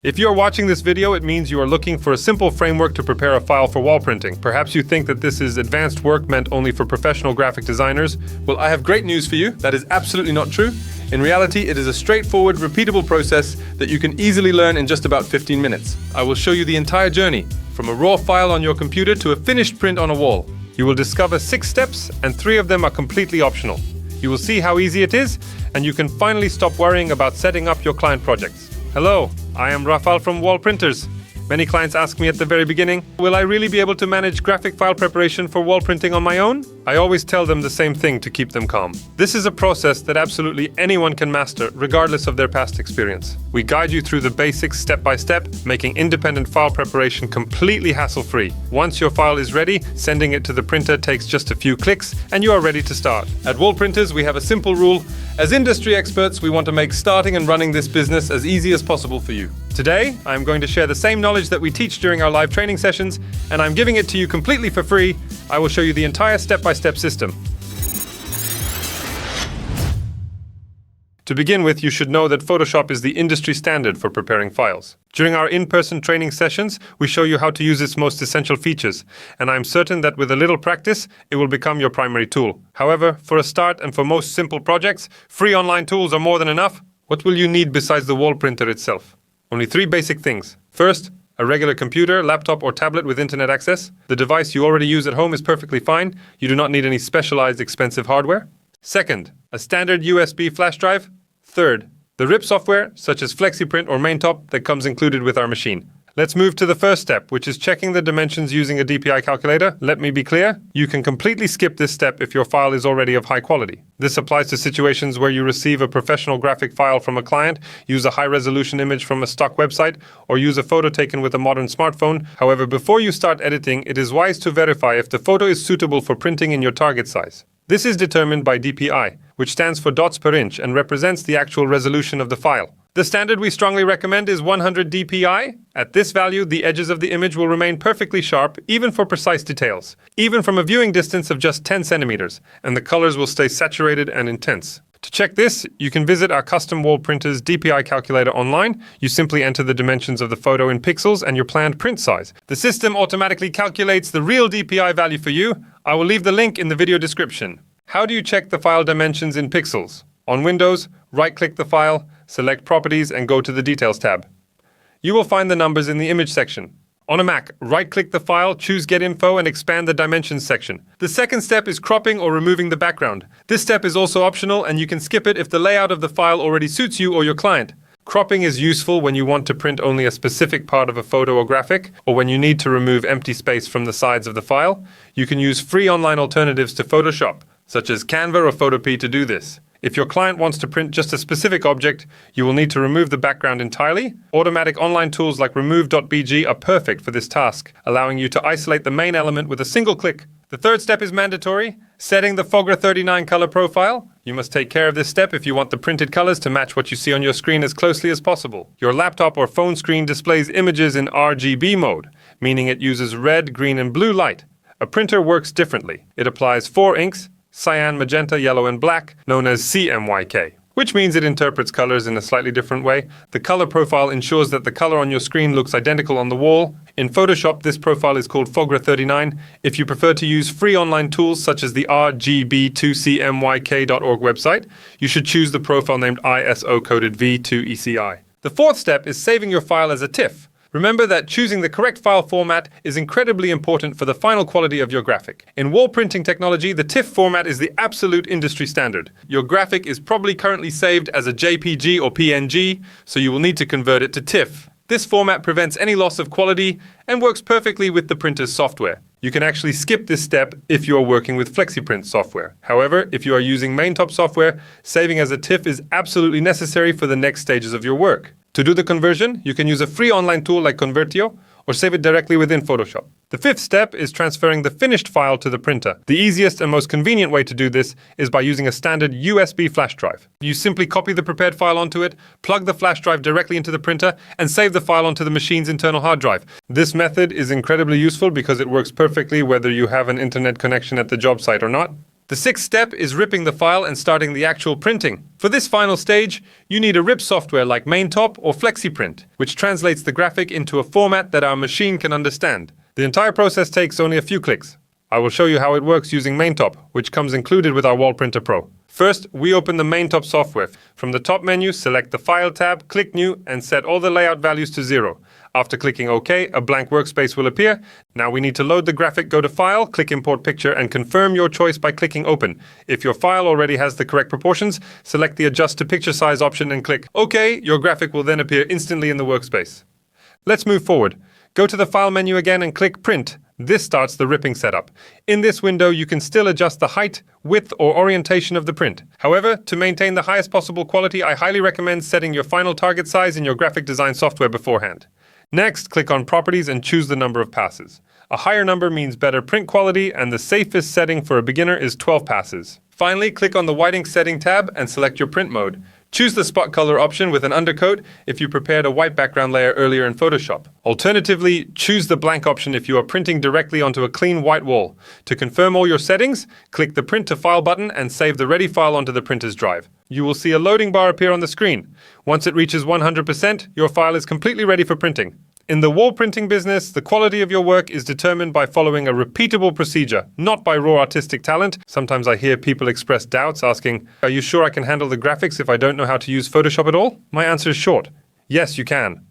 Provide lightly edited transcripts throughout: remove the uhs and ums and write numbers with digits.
If you are watching this video, it means you are looking for a simple framework to prepare a file for wall printing. Perhaps you think that this is advanced work meant only for professional graphic designers. Well, I have great news for you. That is absolutely not true. In reality, it is a straightforward, repeatable process that you can easily learn in just about 15 minutes. I will show you the entire journey, from a raw file on your computer to a finished print on a wall. You will discover 6 steps, and 3 of them are completely optional. You will see how easy it is, and you can finally stop worrying about setting up your client projects. Hello, I am Rafael from Wall Printers. Many clients ask me at the very beginning, will I really be able to manage graphic file preparation for wall printing on my own? I always tell them the same thing to keep them calm. This is a process that absolutely anyone can master, regardless of their past experience. We guide you through the basics step by step, making independent file preparation completely hassle-free. Once your file is ready, sending it to the printer takes just a few clicks, and you are ready to start. At Wall Printers, we have a simple rule. As industry experts, we want to make starting and running this business as easy as possible for you. Today, I'm going to share the same knowledge that we teach during our live training sessions, and I'm giving it to you completely for free. I will show you the entire step-by-step system. To begin with, you should know that Photoshop is the industry standard for preparing files. During our in-person training sessions, we show you how to use its most essential features, and I'm certain that with a little practice, it will become your primary tool. However, for a start and for most simple projects, free online tools are more than enough. What will you need besides the wall printer itself? Only 3 basic things. First, a regular computer, laptop or tablet with internet access. The device you already use at home is perfectly fine. You do not need any specialized expensive hardware. Second, a standard USB flash drive. Third, the RIP software, such as FlexiPrint or MainTop, that comes included with our machine. Let's move to the first step, which is checking the dimensions using a DPI calculator. Let me be clear, you can completely skip this step if your file is already of high quality. This applies to situations where you receive a professional graphic file from a client, use a high-resolution image from a stock website, or use a photo taken with a modern smartphone. However, before you start editing, it is wise to verify if the photo is suitable for printing in your target size. This is determined by DPI, which stands for dots per inch and represents the actual resolution of the file. The standard we strongly recommend is 100 dpi. At this value, the edges of the image will remain perfectly sharp, even for precise details, even from a viewing distance of just 10 centimeters, and the colors will stay saturated and intense. To check this, you can visit our custom wall printer's DPI calculator online. You simply enter the dimensions of the photo in pixels and your planned print size. The system automatically calculates the real DPI value for you. I will leave the link in the video description. How do you check the file dimensions in pixels? On Windows, right-click the file, select Properties and go to the Details tab. You will find the numbers in the Image section. On a Mac, right-click the file, choose Get Info and expand the Dimensions section. The second step is cropping or removing the background. This step is also optional and you can skip it if the layout of the file already suits you or your client. Cropping is useful when you want to print only a specific part of a photo or graphic, or when you need to remove empty space from the sides of the file. You can use free online alternatives to Photoshop, such as Canva or Photopea, to do this. If your client wants to print just a specific object, you will need to remove the background entirely. Automatic online tools like remove.bg are perfect for this task, allowing you to isolate the main element with a single click. The third step is mandatory, setting the Fogra 39 color profile. You must take care of this step if you want the printed colors to match what you see on your screen as closely as possible. Your laptop or phone screen displays images in RGB mode, meaning it uses red, green, and blue light. A printer works differently. It applies 4 inks, cyan, magenta, yellow, and black, known as CMYK, which means it interprets colors in a slightly different way. The color profile ensures that the color on your screen looks identical on the wall. In Photoshop, this profile is called Fogra 39. If you prefer to use free online tools such as the RGB2CMYK.org website, you should choose the profile named ISO-coded V2ECI. The fourth step is saving your file as a TIFF. Remember that choosing the correct file format is incredibly important for the final quality of your graphic. In wall printing technology, the TIFF format is the absolute industry standard. Your graphic is probably currently saved as a JPG or PNG, so you will need to convert it to TIFF. This format prevents any loss of quality and works perfectly with the printer's software. You can actually skip this step if you are working with FlexiPrint software. However, if you are using MainTop software, saving as a TIFF is absolutely necessary for the next stages of your work. To do the conversion, you can use a free online tool like Convertio or save it directly within Photoshop. The fifth step is transferring the finished file to the printer. The easiest and most convenient way to do this is by using a standard USB flash drive. You simply copy the prepared file onto it, plug the flash drive directly into the printer, and save the file onto the machine's internal hard drive. This method is incredibly useful because it works perfectly whether you have an internet connection at the job site or not. The sixth step is ripping the file and starting the actual printing. For this final stage, you need a rip software like MainTop or FlexiPrint, which translates the graphic into a format that our machine can understand. The entire process takes only a few clicks. I will show you how it works using MainTop, which comes included with our Wall Printer Pro. First, we open the MainTop software. From the top menu, select the File tab, click New, and set all the layout values to 0. After clicking OK, a blank workspace will appear. Now we need to load the graphic, go to File, click Import Picture, and confirm your choice by clicking Open. If your file already has the correct proportions, select the Adjust to Picture Size option and click OK. Your graphic will then appear instantly in the workspace. Let's move forward. Go to the File menu again and click Print. This starts the ripping setup. In this window, you can still adjust the height, width, or orientation of the print. However, to maintain the highest possible quality, I highly recommend setting your final target size in your graphic design software beforehand. Next, click on Properties and choose the number of passes. A higher number means better print quality, and the safest setting for a beginner is 12 passes. Finally, click on the Whiting Setting tab and select your print mode. Choose the spot color option with an undercoat if you prepared a white background layer earlier in Photoshop. Alternatively, choose the blank option if you are printing directly onto a clean white wall. To confirm all your settings, click the Print to File button and save the ready file onto the printer's drive. You will see a loading bar appear on the screen. Once it reaches 100%, your file is completely ready for printing. In the wall printing business, the quality of your work is determined by following a repeatable procedure, not by raw artistic talent. Sometimes I hear people express doubts asking, "Are you sure I can handle the graphics if I don't know how to use Photoshop at all?" My answer is short. Yes, you can.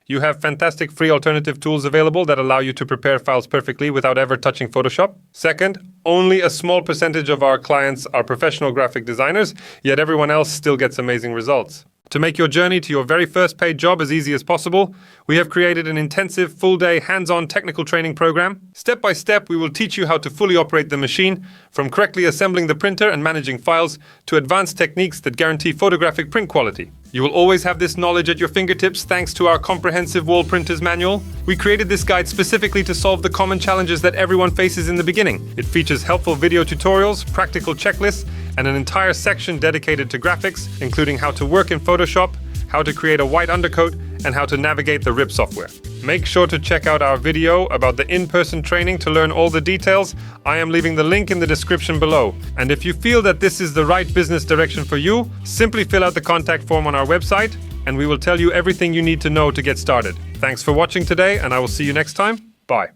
You have fantastic free alternative tools available that allow you to prepare files perfectly without ever touching Photoshop. Second, only a small percentage of our clients are professional graphic designers, yet everyone else still gets amazing results. To make your journey to your very first paid job as easy as possible, we have created an intensive, full-day, hands-on technical training program. Step by step, we will teach you how to fully operate the machine, from correctly assembling the printer and managing files, to advanced techniques that guarantee photographic print quality. You will always have this knowledge at your fingertips thanks to our comprehensive wall printers manual. We created this guide specifically to solve the common challenges that everyone faces in the beginning. It features helpful video tutorials, practical checklists, and an entire section dedicated to graphics, including how to work in Photoshop, how to create a white undercoat, and how to navigate the RIP software. Make sure to check out our video about the in-person training to learn all the details. I am leaving the link in the description below. And if you feel that this is the right business direction for you, simply fill out the contact form on our website, and we will tell you everything you need to know to get started. Thanks for watching today, and I will see you next time. Bye.